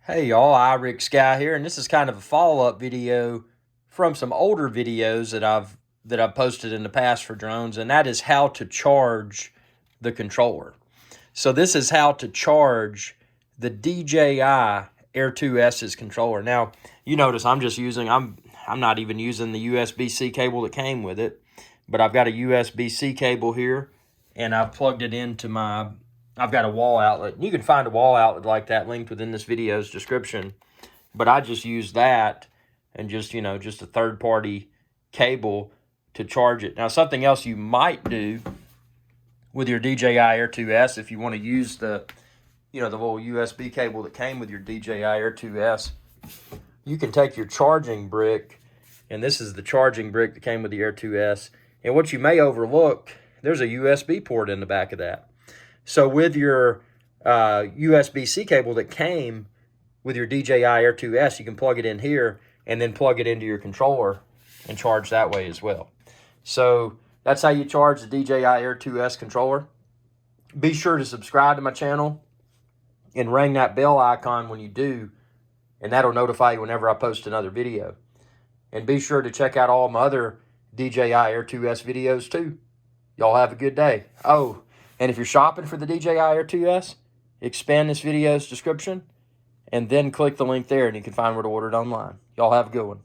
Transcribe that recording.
Hey y'all, iRick Sky here, and this is kind of a follow-up video from some older videos that I've posted in the past for drones, and that is how to charge the controller. So this is how to charge the DJI Air 2S's controller. Now, you notice I'm not even using the USB-C cable that came with it, but I've got a USB-C cable here, and I've plugged it into I've got a wall outlet. You can find a wall outlet like that linked within this video's description. But I just use that and just a third-party cable to charge it. Now, something else you might do with your DJI Air 2S, if you want to use the little USB cable that came with your DJI Air 2S, you can take your charging brick, and this is the charging brick that came with the Air 2S. And what you may overlook, there's a USB port in the back of that. So with your USB-C cable that came with your DJI Air 2S, you can plug it in here and then plug it into your controller and charge that way as well. So that's how you charge the DJI Air 2S controller. Be sure to subscribe to my channel and ring that bell icon when you do, and that'll notify you whenever I post another video. And be sure to check out all my other DJI Air 2S videos too. Y'all have a good day. Oh, and if you're shopping for the DJI Air 2S, expand this video's description and then click the link there and you can find where to order it online. Y'all have a good one.